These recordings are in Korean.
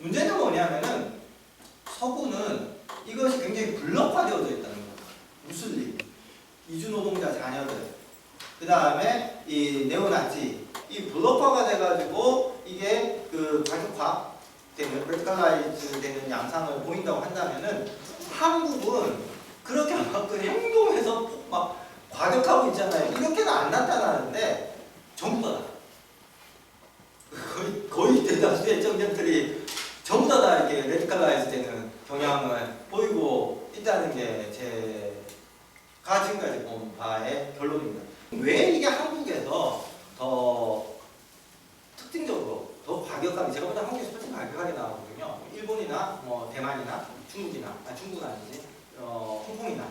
문제는 뭐냐면은 서구는 이것이 굉장히 블록화되어져 있다는 거예요. 무슬림, 이주노동자 자녀들, 그 다음에 이 네오나치, 이 블록화가 돼가지고 이게 그 과격화되는, verticalize 되는 양상을 보인다고 한다면은 한국은 그렇게 막 그 행동에서 막 과격하고 있잖아요. 이렇게는 안 나타나는데 전부 다 거의 대다수의 청년들이 전부 다 이렇게 레디컬라이즈 되는 경향을 보이고 있다는 게 제가 지금까지 본 바의 결론입니다. 왜 이게 한국에서 더 특징적으로 더 과격하게, 제가 보다 한국에서 훨씬 과격하게 나오거든요. 일본이나 뭐 대만이나 중국은 아니지, 홍콩이나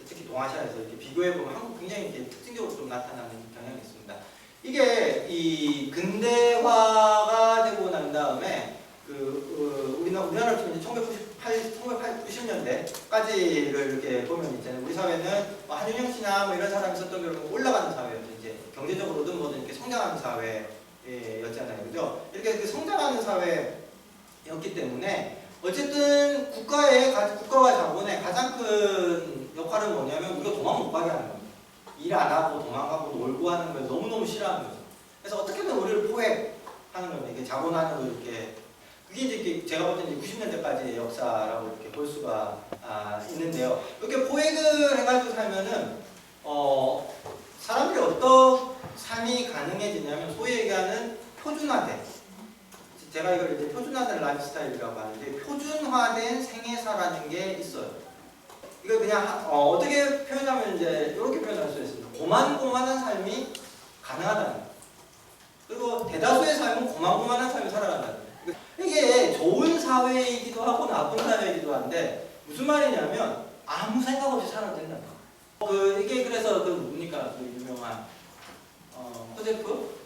특히 동아시아에서 이렇게 비교해보면 한국 굉장히 이렇게 특징적으로 좀 나타나는 경향이 있습니다. 이게 이 근대화가 되고 난 다음에 우리나라 같은 1990년대까지를 이렇게 보면 있잖아요. 우리 사회는 한윤영 씨나 뭐 이런 사람이 있었던 경우는 올라가는 사회였죠. 이제 경제적으로든 뭐든 이렇게 성장하는 사회였잖아요. 그죠? 이렇게 그 성장하는 사회였기 때문에 어쨌든 국가와 자본의 가장 큰 역할은 뭐냐면 우리가 도망 못 가게 하는 겁니다. 일 안 하고 도망가고 놀고 하는 걸 너무너무 싫어하는 거죠. 그래서 어떻게든 우리를 포획하는 겁니다. 이게 자본 안으로 이렇게. 그게 이제 제가 볼 때는 90년대까지의 역사라고 이렇게 볼 수가 있는데요. 이렇게 포획을 해가지고 살면은 사람들이 어떤 삶이 가능해지냐면 소위 얘기하는 표준화된, 제가 이걸 이제 표준화된 라이프스타일이라고 하는데, 표준화된 생애사라는 게 있어요. 이걸 그냥 어떻게 표현하면 이제 이렇게 표현할 수 있습니다. 고만고만한 삶이 가능하다는 거예요. 그리고 대다수의 삶은 고만고만한 삶을 살아간다는 거예요. 이게 좋은 사회이기도 하고 나쁜 사회이기도 한데 무슨 말이냐면 아무 생각 없이 살아도 된다는 거예요. 이게 그래서 뭡니까? 유명한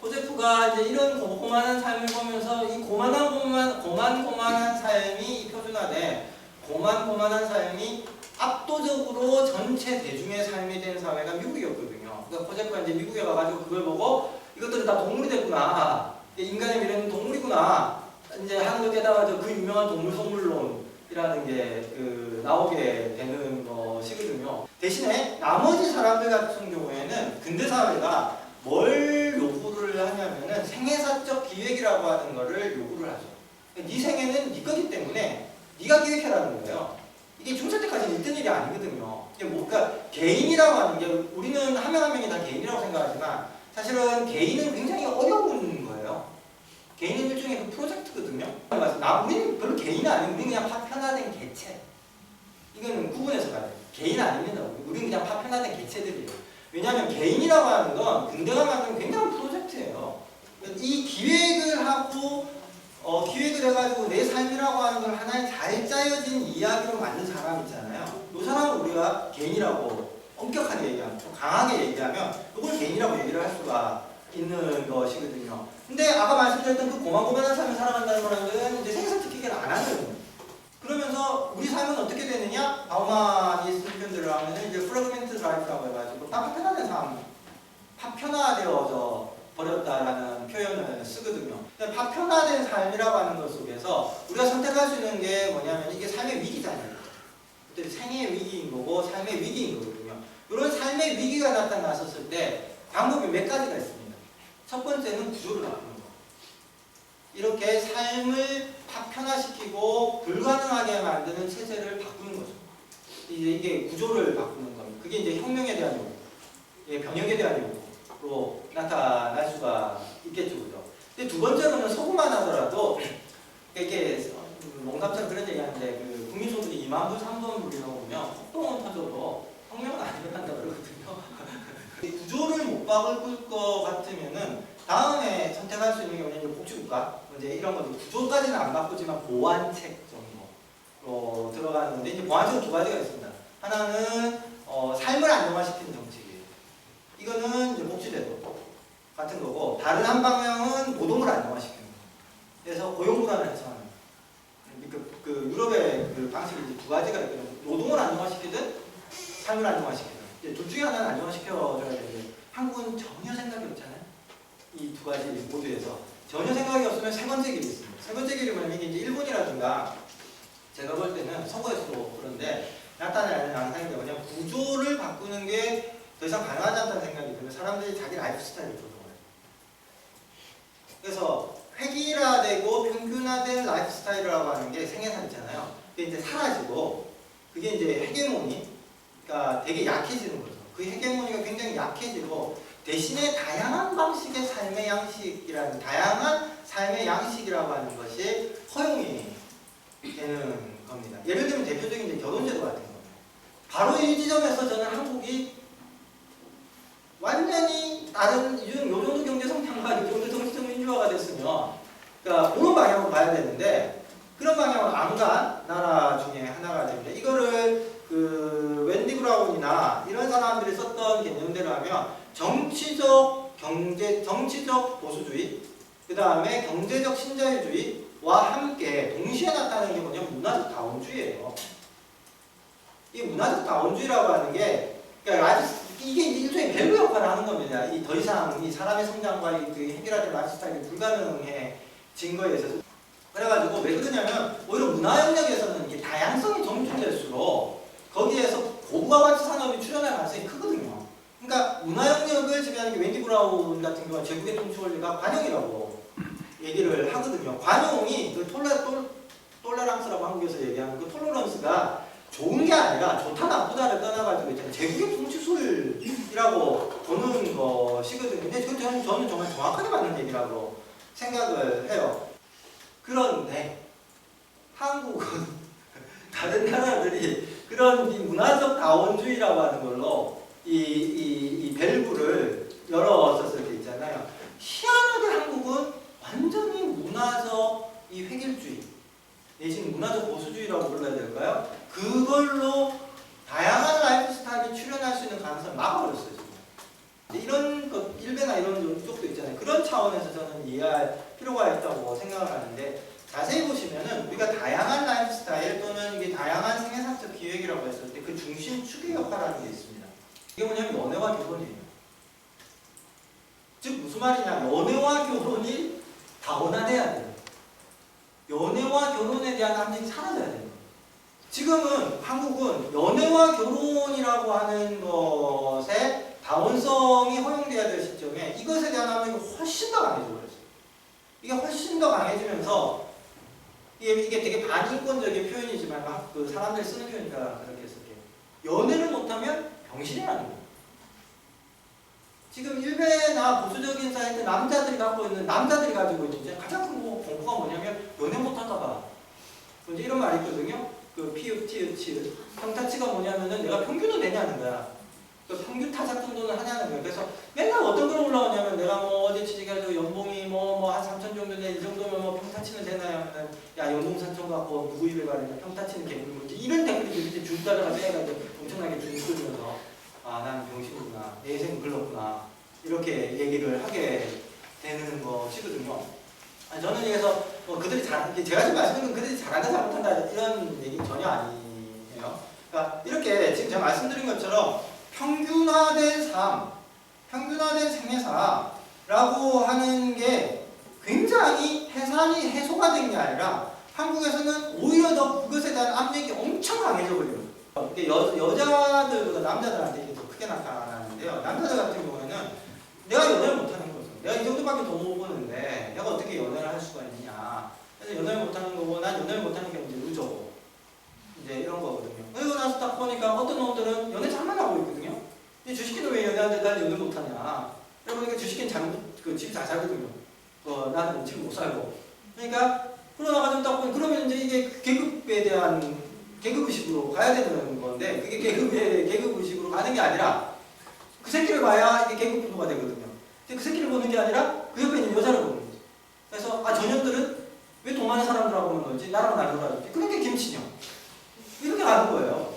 호제프가 이제 이런 고만한 삶을 보면서 이 고만고만한 삶이 표준화돼 고만고만한 삶이 압도적으로 전체 대중의 삶이 된 사회가 미국이었거든요. 그러니까 호제프가 이제 미국에 가가지고 그걸 보고 이것들은 다 동물이 됐구나. 인간의 미래는 동물이구나. 이제 하는 걸 깨달아서 그 유명한 동물성물론이라는 게 나오게 되는 것이거든요. 대신에 나머지 사람들 같은 경우에는 근대 사회가 뭘 요구를 하냐면은 생애사적 기획이라고 하는 거를 요구를 하죠. 네 생애는 네 거기 때문에 네가 기획해라는 거예요. 이게 중세 때까지는 있던 일이 아니거든요. 이게 그러니까 개인이라고 하는 게 우리는 한 명 한 명이 다 개인이라고 생각하지만 사실은 개인은 굉장히 어려운 거예요. 개인은 일종의 그 프로젝트거든요. 우리는 별로 개인은 아니고 우리는 그냥 파편화된 개체. 이거는 구분해서 봐야 돼요. 개인 아닙니다. 우리는 그냥 파편화된 개체들이에요. 왜냐하면 개인이라고 하는 건 근대가 만든 굉장한 프로젝트예요. 이 기획을 하고 기획을 해가지고 내 삶이라고 하는 걸 하나의 잘 짜여진 이야기로 만든 사람 있잖아요. 이 사람은 우리가 개인이라고 엄격하게 얘기하면, 좀 강하게 얘기하면 이걸 개인이라고 얘기를 할 수가 있는 것이거든요. 근데 아까 말씀드렸던 그 고만고만한 삶을 살아간다는 거는 이제 생사적 기획을 안 하는 거예요. 그러면서 우리 삶은 어떻게 되느냐? 바우만이 쓴 표현들을 하면은 이제 프래그먼트 라이프라고 해가지고 파편화된 삶, 파편화되어져 버렸다라는 표현을 쓰거든요. 파편화된 삶이라고 하는 것 속에서 우리가 선택할 수 있는 게 뭐냐면 이게 삶의 위기잖아요. 생애의 위기인 거고 삶의 위기인 거거든요. 이런 삶의 위기가 나타났었을 때 방법이 몇 가지가 있습니다. 첫 번째는 구조를 바꾸는 거. 이렇게 삶을 파편화시키고 불가능하게 만드는 체제를 바꾸는 거죠. 이게 구조를 바꾸는 겁니다. 그게 이제 혁명에 대한 요구, 병역에 대한 요구로 나타날 수가 있겠죠, 그죠? 근데 두 번째로는 서구만 하더라도 이게 농담처럼 그런 얘기하는데 국민소득이 2만 불, 3만 불이라고 보면 폭동은 터져도 혁명은 안 일어난다 그러거든요. 구조를 못 바꿀 것 같으면은 다음에 선택할 수 있는 게 뭐냐면 복지국가 이제 이런 것도 구조까지는 안 바꾸지만 보완책 정도로 들어가는데 이제 보완책은 두 가지가 있습니다. 하나는 삶을 안정화시키는 정책이에요. 이거는 이제 복지제도 같은 거고 다른 한 방향은 노동을 안정화시키는 거예요. 그래서 고용 불안을 해소하는 그 유럽의 그 방식이 이제 두 가지가 있거든요. 노동을 안정화시키든 삶을 안정화시키든 둘 중에 하나는 안정화시켜줘야 되는데 한국은 전혀 생각이 없잖아요. 이 두 가지 모두에서 전혀 생각이 없으면 세 번째 길이 있습니다. 세 번째 길은 이게 이제 일본이라든가 제가 볼 때는 서구에서도 그런데 나타나는 양상인데 뭐냐면 구조를 바꾸는 게 더 이상 가능하지 않다는 생각이 들면 사람들이 자기 라이프 스타일을 조정해요. 그래서 획일화되고 평균화된 라이프 스타일이라고 하는 게 생애살 있잖아요. 그게 이제 사라지고 그게 이제 헤게모니, 그러니까 되게 약해지는 거죠. 그 헤게모니가 굉장히 약해지고 대신에 다양한 방식의 삶의 양식이라는 다양한 삶의 양식이라고 하는 것이 허용이 되는 겁니다. 예를 들면 대표적인 이제 결혼제도 같은 거예요. 바로 이 지점에서 저는 한국이 완전히 다른 요 정도 경제 성장과 요 정도 정치적 민주화가 됐으면 그러니까 그런 방향으로 가야 되는데 그런 방향으로 안 간 나라 중에 하나가 됩니다. 이거를 그 웬디 브라운이나 이런 사람들이 썼던 개념대로 하면 정치적 보수주의, 그 다음에 경제적 신자유주의와 함께 동시에 나타나는 게 뭐냐면 문화적 다원주의예요. 이 문화적 다원주의라고 하는 게 그러니까 이게 일종의 밸류 역할을 하는 겁니다. 이 더 이상 이 사람의 성장과 그 해결하는 라이프 스타일이 불가능해진 거에 있어서 그래가지고 왜 그러냐면 오히려 문화 영역에서는 이게 다양성이 점중될수록 거기에서 고부가 가치 산업이 출현할 가능성이 크거든요. 그러니까 문화 영역을 지배하는 게 웬디 브라운 같은 경우는 제국의 통치 원리가 관용이라고 얘기를 하거든요. 관용이 그 톨레랑스라고 한국에서 얘기하는 그 톨러런스가 좋은 게 아니라 좋다 나쁘다를 떠나가지고 있잖아요. 제국의 통치술이라고 보는 것이거든요. 근데 저는 정말 정확하게 맞는 얘기라고 생각을 해요. 그런데 한국은 다른 나라들이 그런 이 문화적 다원주의라고 하는 걸로 이 밸브를 열었었을 때 있잖아요. 희한하게 한국은 완전히 문화적 이 획일주의 내지는 문화적 보수주의라고 불러야 될까요? 그걸로 다양한 라이프 스타일이 출현할 수 있는 가능성을 막아버렸어요. 지금. 이런 것, 일베나 이런 쪽도 있잖아요. 그런 차원에서 저는 이해할 필요가 있다고 생각을 하는데 자세히 보시면은 우리가 다양한 라이프 스타일 또는 이게 다양한 생애상적 기획이라고 했을 때 그 중심 축의 역할이라는 게 있습니다. 이게 뭐냐면 연애와 결혼이에요. 즉 무슨 말이냐? 연애와 결혼이 다원화돼야 돼요. 연애와 결혼에 대한 감정이 사라져야 돼요. 지금은 한국은 연애와 결혼이라고 하는 것에 다원성이 허용돼야 될 시점에 이것에 대한 감정이 훨씬 더 강해져 버렸어요. 이게 훨씬 더 강해지면서 이게 되게 반인권적인 표현이지만 그 사람들이 쓰는 표현이니까 그렇게 쓸게요. 연애를 못하면 병신이라는 거예요. 지금 일베나 보수적인 사회에 남자들이 가지고 있는 이제 가장 큰 공포가 뭐냐면 연애 못할까 봐. 이제 이런 말이 있거든요. 그 피읍, 티읕, 치읕. 평타치가 뭐냐면은 내가 평균은 되냐는 거야. 그 평균 타작 정도는 하냐는 거야. 그래서 맨날 어떤 걸 올라오냐면 내가 뭐 어디 취직해가지고 연봉이 뭐 한 3천 정도인데 이 정도면 뭐 평타치는 되나요? 하면은 야 연봉 3천 갖고 누구 입에 가르냐 평타치는 개그인 거지. 이런 댓글이 이제 줄 따라가 떼가지고 엄청나게 줄 끓면서 아 난 병신이구나. 내 인생은 글렀구나. 이렇게 얘기를 하게 되는 것이거든요. 저는 그래서 그들이 제가 지금 말씀드린 건 그들이 잘한다 잘못한다 이런 얘기 전혀 아니에요. 그러니까 이렇게 지금 제가 말씀드린 것처럼 평균화된 삶, 평균화된 생애사라고 하는 게 굉장히 해소가 된 게 아니라 한국에서는 오히려 더 그것에 대한 압력이 엄청 강해져 버려요. 이게 여자들보다 남자들한테 이게 더 크게 나타나는데요. 남자들 같은 경우에는 내가 연애를 못하는 거죠. 내가 이 정도밖에 돈 못 버는데 내가 어떻게 연애를 할 수가 있느냐. 그래서 연애를 못하는 거고 난 연애를 못하는 게 이제 루저고 이제 이런 거거든요. 그리고 나서 딱 보니까 어떤 놈들은 연애 잘만 하고 있거든요. 근데 주식회는 왜 연애하는데 난 연애 못하냐. 그러니까 주식회는 집이 잘 살거든요. 나는 지금 못 살고. 그러니까 그러다가 딱 보니 그러면 이제 이게 계급에 대한 계급의식으로 가야 되는 건데 그게 계급의식으로 가는 게 아니라 그 새끼를 봐야 이게 계급 분도가 되거든요. 근데 그 새끼를 보는 게 아니라 그 옆에 있는 여자를 보는 거죠. 그래서 저년들은 왜 돈 많은 사람들하고만 놀지? 나랑 날 놀아주지? 그런 게 김치녀. 이렇게 가는 거예요.